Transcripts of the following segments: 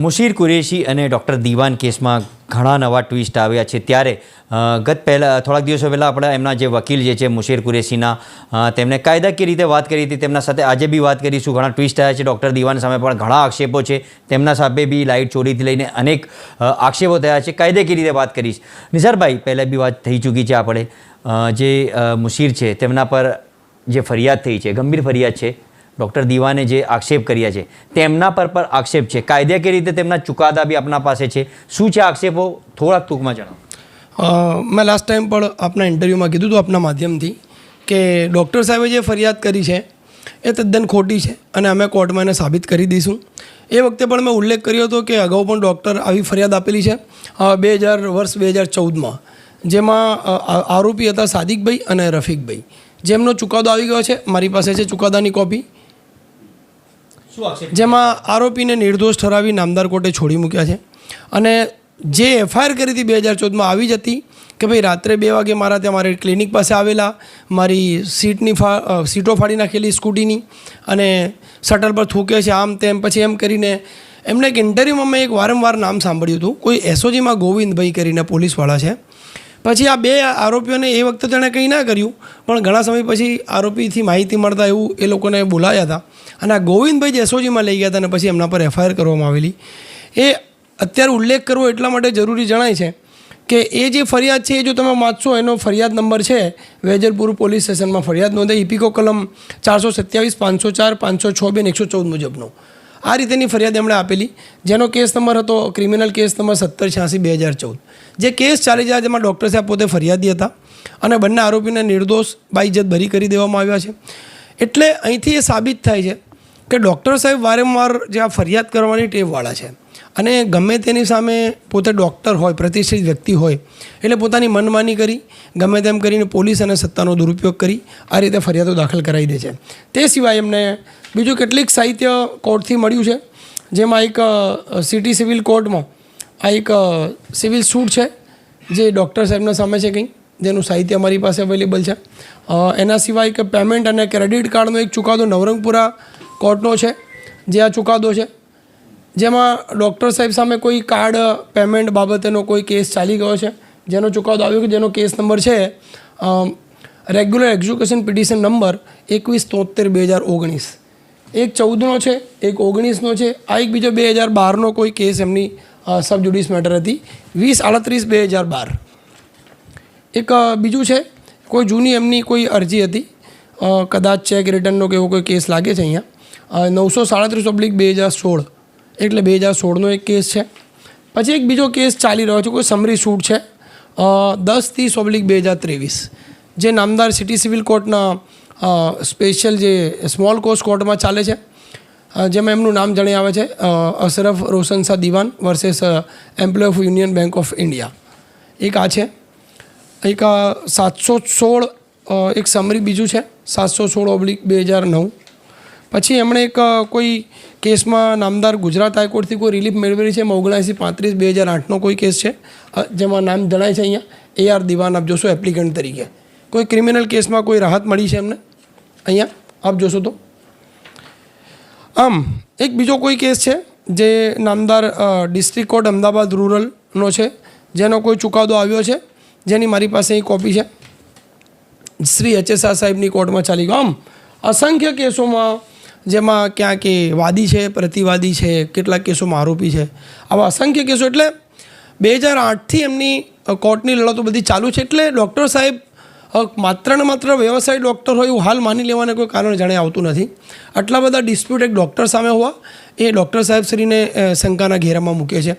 મુશીર કુરેશી અને ડૉક્ટર દીવાન કેસમાં ઘણા નવા ટ્વિસ્ટ આવ્યા છે. ત્યારે થોડાક દિવસો પહેલાં આપણે એમના જે વકીલ જે છે મુશીર કુરેશીના તેમણે કાયદાકીય રીતે વાત કરી હતી. તેમના સાથે આજે બી વાત કરીશું. ઘણા ટ્વિસ્ટ આવ્યા છે. ડૉક્ટર દીવાન સામે પણ ઘણા આક્ષેપો છે. તેમના સામે બી લાઇટ ચોરીથી લઈને અનેક આક્ષેપો થયા છે. કાયદાકીય રીતે વાત કરીશ. નિઝારભાઈ, પહેલાં બી વાત થઈ ચૂકી છે આપણે. જે મુશીર છે તેમના પર જે ફરિયાદ થઈ છે, ગંભીર ફરિયાદ છે. ડૉક્ટર દીવાને જે આક્ષેપ કર્યા છે તેમના પર આક્ષેપ છે. કાયદાકીય રીતે તેમના ચુકાદા બી આપના પાસે છે. શું છે આક્ષેપો, થોડાક ટૂંકમાં જણાવો. મેં લાસ્ટ ટાઈમ પણ આપના ઇન્ટરવ્યૂમાં કીધું હતું આપના માધ્યમથી કે ડૉક્ટર સાહેબે જે ફરિયાદ કરી છે એ તદ્દન ખોટી છે અને અમે કોર્ટમાં એને સાબિત કરી દઈશું. એ વખતે પણ મેં ઉલ્લેખ કર્યો હતો કે અગાઉ પણ ડૉક્ટર આવી ફરિયાદ આપેલી છે વર્ષ 2014માં, જેમાં આરોપી હતા સાદિકભાઈ અને રફીકભાઈ, જેમનો ચુકાદો આવી ગયો છે. મારી પાસે છે ચુકાદાની કોપી, જેમાં આરોપીને નિર્દોષ ઠરાવી નામદાર કોર્ટે છોડી મૂક્યા છે. અને જે એફઆઈઆર કરી હતી 2014માં આવી જ હતી કે ભાઈ રાત્રે 2 વાગે મારી ક્લિનિક પાસે આવેલા, મારી સીટો ફાડી નાખેલી સ્કૂટીની અને શટલ પર થૂકે છે, આમ તેમ. પછી એમ કરીને એમને એક ઇન્ટરવ્યૂમાં મેં એક વારંવાર નામ સાંભળ્યું હતું, કોઈ એસઓજીમાં ગોવિંદભાઈ કરીને પોલીસવાળા છે. પછી આ 2 આરોપીઓને એ વખતે તેણે કંઈ ના કર્યું, પણ ઘણા સમય પછી આરોપીથી માહિતી મળતા એવું એ લોકોને બોલાયા હતા અને આ ગોવિંદભાઈ જ એસઓજીમાં લઈ ગયા હતા અને પછી એમના પર એફઆઈઆર કરવામાં આવેલી. એ અત્યારે ઉલ્લેખ કરવો એટલા માટે જરૂરી જણાય છે કે એ જે ફરિયાદ છે એ જો તમે વાંચશો, એનો ફરિયાદ નંબર છે વેજલપુર પોલીસ સ્ટેશનમાં ફરિયાદ નોંધાઈ ઇપીકો કલમ 427, 504, 506 અને 114 મુજબનો. આ રીતેની ફરિયાદ એમણે આપેલી, જેનો કેસ નંબર હતો ક્રિમિનલ કેસ નંબર 1786/2014. જે કેસ ચાલી જાય જેમાં ડૉક્ટર સાહેબ પોતે ફરિયાદી હતા અને બંને આરોપીને નિર્દોષ બાઇજ્જત બરી કરી દેવામાં આવ્યા છે. એટલે અહીંથી એ સાબિત થાય છે કે ડૉક્ટર સાહેબ વારંવાર જે આ ફરિયાદ કરવાની ટેવવાળા છે અને ગમે તેની સામે પોતે ડૉક્ટર હોય, પ્રતિષ્ઠિત વ્યક્તિ હોય, એટલે પોતાની મનમાની કરી ગમે તેમ કરીને પોલીસ અને સત્તાનો દુરુપયોગ કરી આ રીતે ફરિયાદો દાખલ કરાવી દે છે. તે સિવાય એમને બીજું કેટલીક સાહિત્ય કોર્ટથી મળ્યું છે, જેમાં એક સિટી સિવિલ કોર્ટમાં આ એક સિવિલ સૂટ છે જે ડૉક્ટર સાહેબના સામે છે કંઈ, જેનું સાહિત્ય અમારી પાસે અવેલેબલ છે. એના સિવાય કે પેમેન્ટ અને ક્રેડિટ કાર્ડનો એક ચુકાદો નવરંગપુરા કોર્ટનો છે, જે આ ચુકાદો છે, જેમાં ડૉક્ટર સાહેબ સામે કોઈ કાર્ડ પેમેન્ટ બાબતેનો કોઈ કેસ ચાલી ગયો છે, જેનો ચુકાદો આવ્યો કે જેનો કેસ નંબર છે રેગ્યુલર એક્ઝિક્યુશન પિટિશન નંબર 2173/2019. એક 14નો છે, એક 19નો છે. આ એક બીજો 2012નો કોઈ કેસ એમની સબ જ્યુડિસ મેટર હતી 2038/2012. એક બીજું છે કોઈ જૂની એમની કોઈ અરજી હતી, કદાચ ચેક રિટર્નનો કે એવો કોઈ કેસ લાગે છે અહીંયા 937/2016, એટલે 2016નો એક કેસ છે. પછી એક બીજો કેસ ચાલી રહ્યો છે, કોઈ સમરી સૂટ છે 10/30/2023, જે નામદાર સિટી સિવિલ કોર્ટના સ્પેશિયલ જે સ્મોલ કોર્ટ કોર્ટમાં ચાલે છે, જેમાં એમનું નામ જણાઈ આવે છે અશરફ રોશન શાહ દીવાન versus employ of union bank of India. એક આ છે. એક 716 એક સમરી બીજું છે 716/2009. પછી એમણે એક કોઈ કેસમાં નામદાર ગુજરાત હાઈકોર્ટથી કોઈ રિલીફ મેળવેલી છે 79/35/2008નો કોઈ કેસ છે, જેમાં નામ જણાય છે અહીંયા AR દીવાન. આપ જોશો એપ્લિકન્ટ તરીકે કોઈ ક્રિમિનલ કેસમાં કોઈ રાહત મળી છે એમને અહીંયા આપ જોશો તો. આમ એક બીજો કોઈ કેસ છે જે નામદાર ડિસ્ટ્રિક્ટ કોર્ટ અમદાવાદ રૂરલનો છે, જેનો કોઈ ચુકાદો આવ્યો છે, જેની મારી પાસે અહીં કોપી છે, શ્રી HSR સાહેબની કોર્ટમાં ચાલી ગયો. આમ અસંખ્ય કેસોમાં, જેમાં ક્યાંક એ વાદી છે, પ્રતિવાદી છે, કેટલાક કેસોમાં આરોપી છે, આવા અસંખ્ય કેસો. એટલે 2008થી એમની કોર્ટની લડતો બધી ચાલુ છે. એટલે ડૉક્ટર સાહેબ માત્ર ને માત્ર વ્યવસાય ડૉક્ટર હોય એવું હાલ માની લેવાને કોઈ કારણ જણાય આવતું નથી. આટલા બધા ડિસ્પ્યુટ એક ડૉક્ટર સામે હોવા એ ડૉક્ટર સાહેબ શ્રીને શંકાના ઘેરામાં મૂકે છે.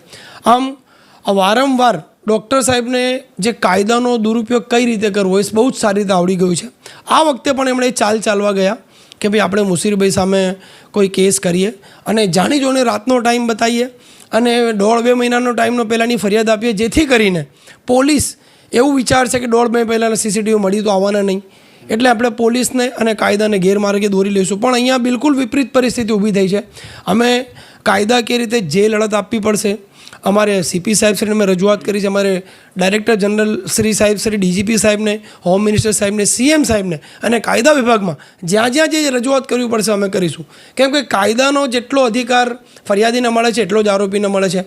આમ વારંવાર ડૉક્ટર સાહેબને જે કાયદાનો દુરુપયોગ કઈ રીતે કરવો એ બહુ જ સારી રીતે આવડી ગયું છે. આ વખતે પણ એમણે ચાલવા ગયા કે ભાઈ આપણે મુશીરભાઈ સામે કોઈ કેસ કરીએ અને જાણી જોઈને રાતનો ટાઈમ બતાવીએ અને 1.5-2 મહિનાનો ટાઈમનો પહેલાંની ફરિયાદ આપીએ, જેથી કરીને પોલીસ એવું વિચાર છે કે 1.5 મહિના પહેલાંના CCTV મળી તો આવવાના નહીં, એટલે આપણે પોલીસને અને કાયદાને ગેરમાર્ગે દોરી લઈશું. પણ અહીંયા બિલકુલ વિપરીત પરિસ્થિતિ ઊભી થઈ છે. અમે કાયદાકીય રીતે જે લડત આપવી પડશે અમારે સીપી સાહેબ શ્રીને મેં રજૂઆત કરી છે, અમારે ડાયરેક્ટર જનરલ શ્રી સાહેબ શ્રી ડીજીપી સાહેબને, હોમ મિનિસ્ટર સાહેબને, સીએમ સાહેબને અને કાયદા વિભાગમાં જ્યાં જ્યાં જે રજૂઆત કરવી પડશે અમે કરીશું. કેમ કે કાયદાનો જેટલો અધિકાર ફરિયાદીને મળે છે એટલો જ આરોપીને મળે છે.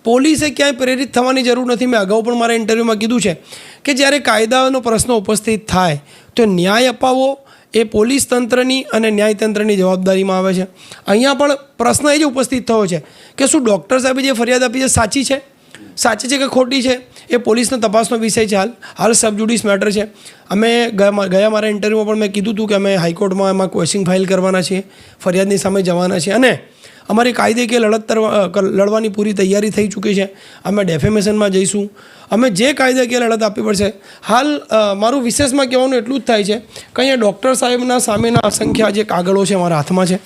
પોલીસે ક્યાંય પ્રેરિત થવાની જરૂર નથી. મેં અગાઉ પણ મારા ઇન્ટરવ્યૂમાં કીધું છે કે જ્યારે કાયદાનો પ્રશ્ન ઉપસ્થિત થાય તો ન્યાય અપાવવો એ પોલીસ તંત્રની અને ન્યાયતંત્રની જવાબદારીમાં આવે છે. અહીંયા પણ પ્રશ્ન એ જ ઉપસ્થિત થયો છે કે શું ડૉક્ટર સાહેબે જે ફરિયાદ આપી છે સાચી છે કે ખોટી છે, એ પોલીસના તપાસનો વિષય છે. હાલ સબ જ્યુડિસ મેટર છે. અમે ગયા મારા ઇન્ટરવ્યૂમાં પણ મેં કીધું હતું કે અમે હાઈકોર્ટમાં એમાં ક્વેશ્ચન ફાઇલ કરવાના છીએ, ફરિયાદની સામે જવાના છીએ અને અમારી કાયદેકીય લડવાની પૂરી તૈયારી થઈ ચૂકી છે. અમે ડેફેમેશનમાં જઈશું. અમે જે કાયદાકીય લડત આપવી પડશે. હાલ મારું વિશેષમાં કહેવાનું એટલું જ થાય છે કે અહીંયા ડૉક્ટર સાહેબના સામેના અસંખ્ય જે કાગળો છે મારા હાથમાં છે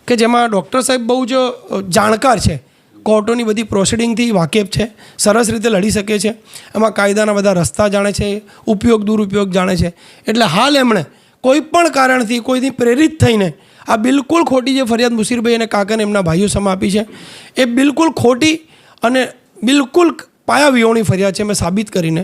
કે જેમાં ડૉક્ટર સાહેબ બહુ જ જાણકાર છે, કોર્ટોની બધી પ્રોસિડિંગથી વાકેફ છે, સરસ રીતે લડી શકે છે, એમાં કાયદાના બધા રસ્તા જાણે છે, ઉપયોગ દુરુપયોગ જાણે છે. એટલે હાલ એમણે કોઈ પણ કારણથી કોઈથી પ્રેરિત થઈને આ બિલકુલ ખોટી જે ફરિયાદ મુશીરભાઈ અને કાકાને એમના ભાઈઓ સામે આપી છે એ બિલકુલ ખોટી અને બિલકુલ પાયાવિહોણી ફરિયાદ છે. અમે સાબિત કરીને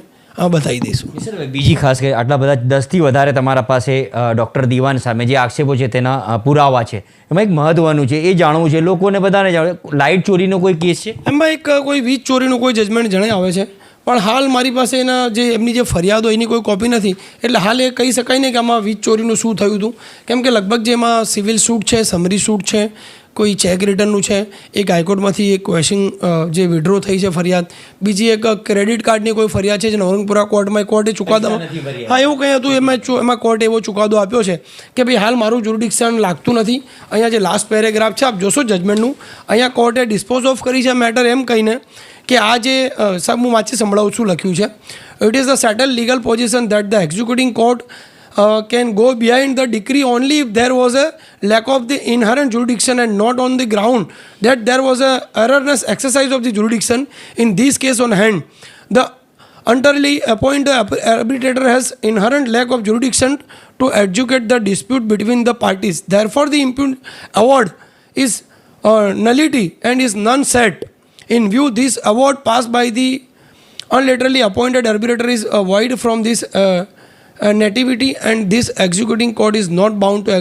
બતાવી દઈશું. સર બીજી ખાસ કે આટલા બધા 10થી વધારે તમારા પાસે ડૉક્ટર દીવાન સામે જે આક્ષેપો છે તેના પુરાવા છે, એમાં એક મહત્વનું છે એ જાણવું છે લોકોને બધાને જાણે લાઇટ ચોરીનો કોઈ કેસ છે એમાં એક કોઈ વીજ ચોરીનું કોઈ જજમેન્ટ જણાઈ આવે છે પણ હાલ મારી પાસે એના જે એમની જે ફરિયાદો એની કોઈ કોપી નથી. એટલે હાલ એ કહી શકાય ને કે આમાં વીજ ચોરીનું શું થયું હતું, કેમ કે લગભગ જે એમાં સિવિલ સૂટ છે, સમરી સૂટ છે, કોઈ ચેક રિટર્નનું છે, એક હાઈકોર્ટમાંથી એક ક્વેશ્ચન જે વિડ્રો થઈ છે ફરિયાદ, બીજી એક ક્રેડિટ કાર્ડની કોઈ ફરિયાદ છે જે નવરંગપુરા કોર્ટમાં કોર્ટે ચુકાદામાં એવું કંઈ હતું એમાં કોર્ટે એવો ચુકાદો આપ્યો છે કે ભાઈ હાલ મારું જ્યુરિડિક્શન લાગતું નથી. અહીંયા જે લાસ્ટ પેરેગ્રાફ છે આપ જોશો જજમેન્ટનું, અહીંયા કોર્ટે ડિસ્પોઝ ઓફ કરી છે મેટર એમ કહીને કે આ જે હું વાંચી સંભળાવું છું લખ્યું છે, it is the settle legal position that the executing court can go behind the decree only if there was a lack of the inherent jurisdiction and not on the ground that there was a erroneous exercise of the jurisdiction in this case on hand. The entirely appointed arbitrator has inherent lack of jurisdiction to adjudicate the dispute between the parties. Therefore, the impugned award is nullity and is none set. In view this award passed by the unilaterally appointed arbitrator is void from this nativity and this executing court is not bound to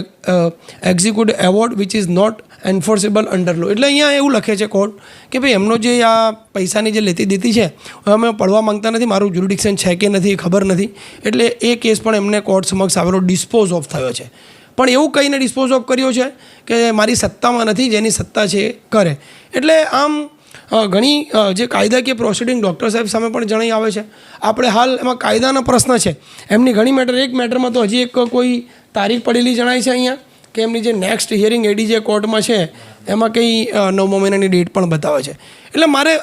execute award which is not enforceable under law. એટલે અહીંયા એવું લખે છે court કે ભાઈ એમનો જે આ પૈસાની જે લેતી દેતી છે અમે પડવા માંગતા નથી, મારું જ્યુરિડિક્શન છે કે નથી ખબર નથી, એટલે એ કેસ પણ એમને કોર્ટ સમક્ષ આવેલો ડિસ્પોઝ ઓફ થયો છે. પણ એવું કહીને ડિસ્પોઝ ઓફ કર્યો છે કે મારી સત્તામાં નથી, જેની સત્તા છે એ કરે. એટલે આમ ઘણી જે કાયદાકીય પ્રોસિડિંગ ડૉક્ટર સાહેબ સામે પણ જણાઈ આવે છે. આપણે હાલ એમાં કાયદાના પ્રશ્ન છે એમની ઘણી મેટર, એક મેટરમાં તો હજી એક કોઈ તારીખ પડેલી જણાય છે અહીંયા કે એમની જે નેક્સ્ટ હિયરિંગ એડી જે કોર્ટમાં છે એમાં કંઈ 9મા મહિનાની ડેટ પણ બતાવે છે. એટલે મારે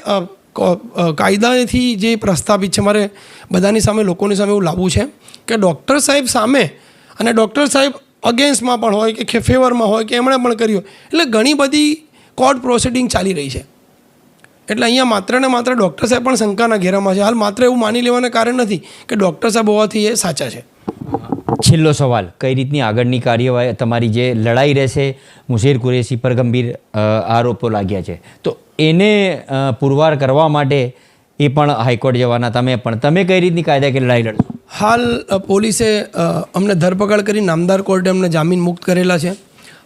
કાયદાથી જે પ્રસ્થાપિત છે મારે બધાની સામે લોકોની સામે એવું લાવવું છે કે ડૉક્ટર સાહેબ સામે અને ડૉક્ટર સાહેબ અગેન્સ્ટમાં પણ હોય કે ફેવરમાં હોય કે એમણે પણ કર્યું, એટલે ઘણી બધી કોર્ટ પ્રોસિડિંગ ચાલી રહી છે. એટલે અહીંયા માત્ર ને માત્ર ડૉક્ટર સાહેબ પણ શંકાના ઘેરામાં છે. હાલ માત્ર એવું માની લેવાના કારણ નથી કે ડૉક્ટર સાહેબ હોવાથી એ સાચા છે. છેલ્લો સવાલ, કઈ રીતની આગળની કાર્યવાહી તમારી જે લડાઈ રહેશે મુશીર કુરેશી પર ગંભીર આરોપો લાગ્યા છે તો એને પુરવાર કરવા માટે એ પણ હાઈકોર્ટ જવાના, તમે કઈ રીતની કાયદાકીય લડાઈ લડશો? હાલ પોલીસે અમને ધરપકડ કરી નામદાર કોર્ટે અમને જામીન મુક્ત કરેલા છે.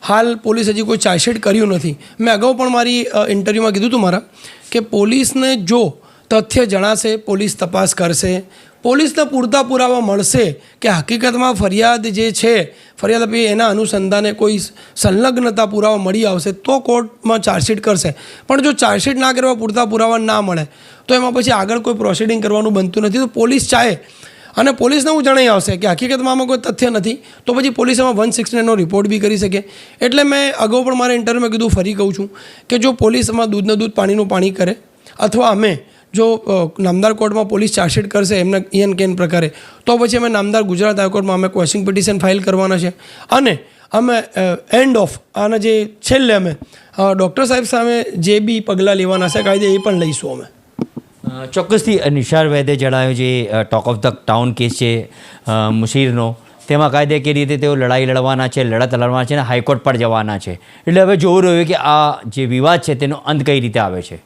હાલ પોલીસ હજી કોઈ ચાર્જશીટ કર્યું નથી. મેં અગાઉ પણ મારી ઇન્ટરવ્યૂમાં કીધું હતું મારા કે પોલીસને જો તથ્ય જણાશે પોલીસ તપાસ કરશે, પોલીસને પૂરતા પુરાવા મળશે કે હકીકતમાં ફરિયાદ જે છે ફરિયાદ આપી એના અનુસંધાને કોઈ સંલગ્નતા પુરાવા મળી આવશે તો કોર્ટમાં ચાર્જશીટ કરશે. પણ જો ચાર્જશીટ ના કરવા પૂરતા પુરાવા ના મળે તો એમાં પછી આગળ કોઈ પ્રોસિડિંગ કરવાનું બનતું નથી. તો પોલીસ ચાહે અને પોલીસને એવું જણાઈ આવશે કે હકીકતમાં આમાં કોઈ તથ્ય નથી તો પછી પોલીસ એમાં 169નો રિપોર્ટ બી કરી શકે. એટલે મેં અગાઉ પણ મારા ઇન્ટરવ્યૂમાં કીધું, ફરી કહું છું કે જો પોલીસ એમાં દૂધનું દૂધ પાણીનું પાણી કરે અથવા અમે જો નામદાર કોર્ટમાં પોલીસ ચાર્જશીટ કરશે એમના ઈએન કેન પ્રકારે તો પછી અમે નામદાર ગુજરાત હાઈકોર્ટમાં અમે ક્વેશ્ચન પિટિશન ફાઇલ કરવાના છે અને અમે એન્ડ ઓફ આના જે છેલ્લે અમે ડૉક્ટર સાહેબ સામે જે બી પગલાં લેવાના છે કાયદે એ પણ લઈશું અમે. ચોક્કસથી નિશાર વૈદ્ય જણાવ્યું જે talk of the town case છે મુશીરનો, તેમાં કાયદેકીય રીતે તેઓ લડાઈ લડવાના છે, લડત લડવાના છે અને હાઈકોર્ટ પર જવાના છે. એટલે હવે જોવું રહ્યું કે આ જે વિવાદ છે તેનો અંત કઈ રીતે આવે છે.